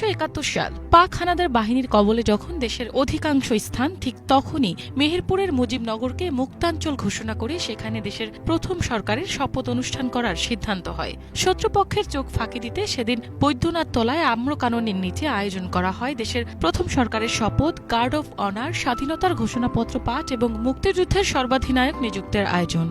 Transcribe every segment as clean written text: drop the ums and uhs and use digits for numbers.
১৯৭১ সাল পাক হানাদার বাহিনীর কবলে যখন দেশের অধিকাংশ স্থান, ঠিক তখনই মেহেরপুরের মুজিবনগরকে মুক্তাঞ্চল ঘোষণা করে সেখানে দেশের প্রথম সরকারের শপথ অনুষ্ঠান করার সিদ্ধান্ত হয়। শত্রুপক্ষের চোখ ফাঁকি দিতে সেদিন বৈদ্যনাথ তলায় আম্রকাননের নিচে আয়োজন করা হয় দেশের প্রথম সরকারের শপথ, গার্ড অফ অনার, স্বাধীনতার ঘোষণাপত্র পাঠ এবং মুক্তিযুদ্ধের সর্বাধিনায়ক নিযুক্তের আয়োজন।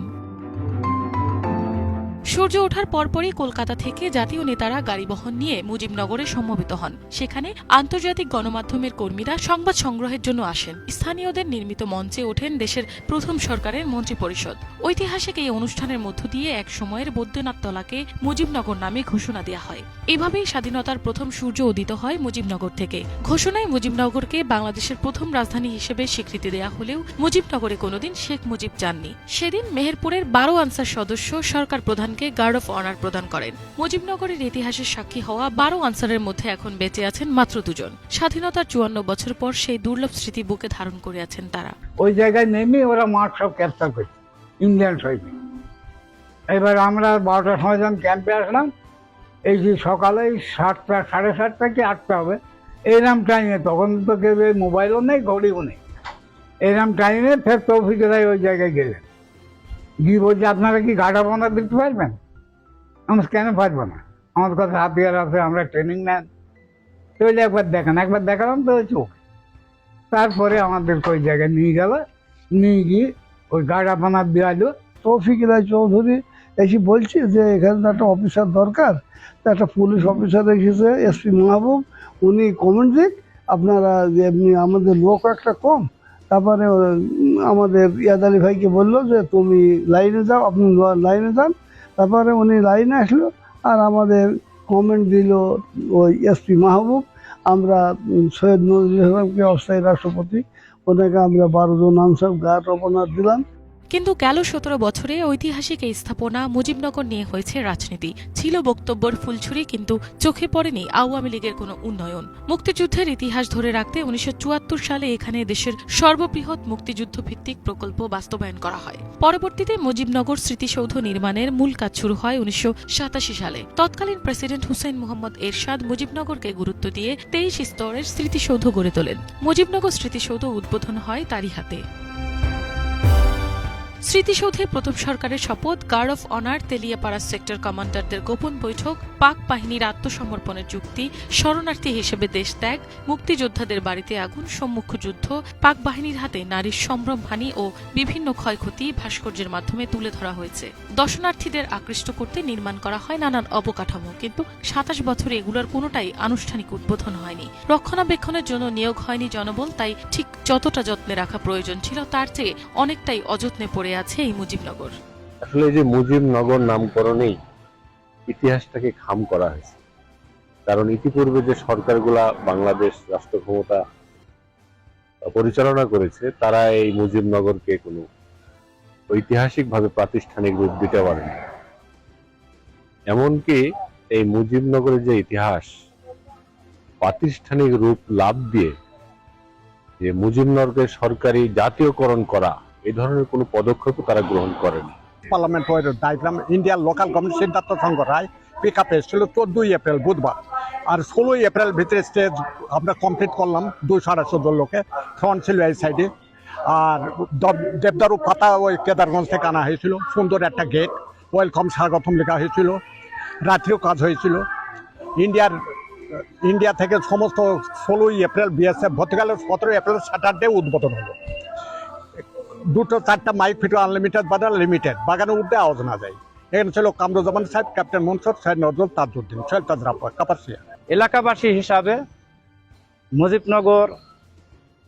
সূর্য ওঠার পরপরই কলকাতা থেকে জাতীয় নেতারা গাড়িবহন নিয়ে মুজিবনগরে সমবেত হন। সেখানে আন্তর্জাতিক গণমাধ্যমের কর্মীরা সংবাদ সংগ্রহের জন্য আসেন। স্থানীয়দের নির্মিত মঞ্চে ওঠেন দেশের প্রথম সরকারের মন্ত্রিপরিষদ। ঐতিহাসিক এই অনুষ্ঠানের মধ্য দিয়ে এক সময়ের বৈদ্যনাথ তলাকে মুজিবনগর নামে ঘোষণা দেওয়া হয়। এভাবেই স্বাধীনতার প্রথম সূর্য উদিত হয় মুজিবনগর থেকে। ঘোষণায় মুজিবনগরকে বাংলাদেশের প্রথম রাজধানী হিসেবে স্বীকৃতি দেওয়া হলেও মুজিবনগরে কোনোদিন শেখ মুজিব যাননি। সেদিন মেহেরপুরের ১২ আনসার সদস্য সরকার প্রধানকে গার্ড অফ অনার প্রদান করেন। মুজিবনগরের ইতিহাসের সাক্ষী হওয়া ১২ আনসারের মধ্যে এখন বেঁচে আছেন মাত্র ২ জন। স্বাধীনতার ৫৪ বছর পর সেই দুর্লভ স্মৃতি বুকে ধারণ করে আছেন তারা। ওই জায়গায় নেমে ওরা মাঠ সব ক্যাপচার করছে ইন্ডিয়ান সৈনিক। এবার আমরা ১২টার সময় যখন ক্যাম্পে আসলাম, এই যে সকালে ৭টা, ৭:৩০ কি ৮টা হবে, এইরকম টাইমে, তখন তো কেউ মোবাইলও নেই, ঘড়িও নেই, এইরকম টাইমে ফের তৌফিকে রায় ওই জায়গায় গেলেন, গিয়ে বলছে আপনারা কি গার্ড অফ অনার দিতে পারবেন? আমরা কেন পারবো না, আমাদের কাছে হাতিয়ার আছে, আমরা ট্রেনিং নেন। তো ওই একবার দেখালাম তো চোখ। তারপরে আমাদেরকে ওই জায়গায় নিয়ে গেল, নিয়ে গিয়ে ওই গার্ড অফ অনার দেওয়ালো। তৌফিক রায় চৌধুরী এসে বলছি যে এখানে একটা অফিসার দরকার, তো একটা পুলিশ অফিসার এসেছে, এসপি মাহবুব, উনি কমেন্ট দিক, আপনারা যে এমনি আমাদের লোক একটা কম। তারপরে আমাদের ইয়াদ আলী ভাইকে বললো যে তুমি লাইনে যাও, আপনি লাইনে যান। তারপরে উনি লাইনে আসলো, আর আমাদের কমেন্ট দিল ওই এসপি মাহবুব। আমরা সৈয়দ নজরুল ইসলামকে অস্থায়ী রাষ্ট্রপতি, ওনাকে আমরা ১২ জন আনসার গার্ড অফ অনার দিলাম। কিন্তু গেল ১৭ বছরে ঐতিহাসিক এই স্থাপনা মুজিবনগর নিয়ে হয়েছে রাজনীতি। ছিল বক্তব্যের ফুলছুরি, কিন্তু চোখে পড়েনি আওয়ামী লীগের কোনো উন্নয়ন। মুক্তিযুদ্ধের ইতিহাস ধরে রাখতে ১৯৭৪ সালে এখানে দেশের সর্ববৃহৎ মুক্তিযুদ্ধ ভিত্তিক প্রকল্প বাস্তবায়ন করা হয়। পরবর্তীতে মুজিবনগর স্মৃতিসৌধ নির্মাণের মূল কাজ শুরু হয় ১৯৮৭ সালে। তৎকালীন প্রেসিডেন্ট হুসেইন মোহাম্মদ এরশাদ মুজিবনগরকে গুরুত্ব দিয়ে ২৩ স্তরের স্মৃতিসৌধ গড়ে তোলেন। মুজিবনগর স্মৃতিসৌধ উদ্বোধন হয় তারই হাতে। স্মৃতিসৌধে প্রথম সরকারের শপথ, guard of honour, Teliapara sector কমান্ডারদের গোপন বৈঠক, পাক বাহিনীর আত্মসমর্পণের চুক্তি, শরণার্থী হিসেবে দেশ ত্যাগ, মুক্তিযোদ্ধাদের বাড়িতে আগুন, সম্মুখ যুদ্ধ, পাক বাহিনীর হাতে নারীর সম্ভ্রমহানি ও বিভিন্ন ক্ষয়ক্ষতি ভাস্কর্যের মাধ্যমে তুলে ধরা হয়েছে। দর্শনার্থীদের আকৃষ্ট করতে নির্মাণ করা হয় নানান অবকাঠামো, কিন্তু ২৭ বছরে এগুলোর কোনোটাই আনুষ্ঠানিক উদ্বোধন হয়নি। রক্ষণাবেক্ষণের জন্য নিয়োগ হয়নি জনবল, তাই ঠিক যতটা যত্নে রাখা প্রয়োজন ছিল তার চেয়ে অনেকটাই অযত্নে পড়ে আছে এই মুজিবনগর। আসলে যে মুজিবনগর নামকরণেই ইতিহাসটাকে খাম করা হয়েছে, কারণ ইতিপূর্বে যে সরকারগুলা বাংলাদেশ রাষ্ট্র ক্ষমতা পরিচালনা করেছে, তারা এই মুজিবনগরকে কোনো ঐতিহাসিকভাবে প্রাতিষ্ঠানিক রূপ দিতে পারেনি। এমনকি এই মুজিবনগরের যে ইতিহাস প্রাতিষ্ঠানিক রূপ লাভ দিয়ে যে মুজিবনগরকে সরকারি জাতীয়করণ করা, এই ধরনের কোনো পদক্ষেপ তারা গ্রহণ করেনি। পার্লামেন্ট ডায়াগ্রাম ইন্ডিয়ার লোকাল গভর্নমেন্ট সিদ্ধার্থ শঙ্কর রায় পিক আপ এসেছিল ১৪ই এপ্রিল বুধবার, আর ১৬ই এপ্রিল ভিতরে স্টেজ আমরা কমপ্লিট করলাম ২১৭ লোকে। ফ্রন্ট ছিল এই সাইডে, আর দেবদারু পাতা ওই কেদারগঞ্জ থেকে আনা হয়েছিল, সুন্দর একটা গেট, ওয়েলকাম স্বাগতম লেখা হয়েছিল, রাত্রিও কাজ হয়েছিল। ইন্ডিয়া থেকে সমস্ত ১৬ই এপ্রিল বিএসএফ ভর্তি গেল, ১৭ এপ্রিল স্যাটারডে উদ্বোধন হলো। ২-৪টা মাইক ফিটো আনলিমিটেড বাজার লিমিটেড, বাগানের উঠতে আওয়াজ না যায়। এখানে ছিল কামরুজ্জামান সাহেব, ক্যাপ্টেন মনসুর, সৈয়দ নজরুল, তাজউদ্দিন, সৈয়দ তাজরাফা, কাপাসিয়া। এলাকাবাসী হিসাবে মুজিবনগর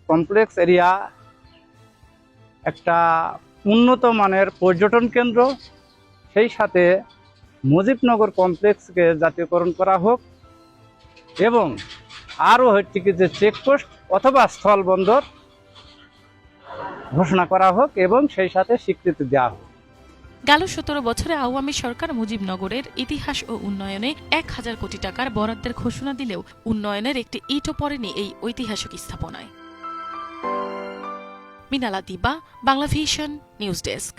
কমপ্লেক্স এরিয়া একটা উন্নত মানের পর্যটন কেন্দ্র, সেই সাথে মুজিবনগর কমপ্লেক্সকে জাতীয়করণ করা হোক এবং আরও হচ্ছে কি যে চেকপোস্ট অথবা স্থলবন্দর ঘোষণা করা হোক এবং সেই সাথে স্বীকৃতি দেওয়া হোক। গেল ১৭ বছরে আওয়ামী সরকার মুজিবনগরের ইতিহাস ও উন্নয়নে ১,০০০ কোটি টাকার বরাদ্দের ঘোষণা দিলেও উন্নয়নের একটি ইটও পড়েনি এই ঐতিহাসিক স্থাপনায়। মিনালা দিবা, বাংলা ভিশন, নিউজ ডেস্ক।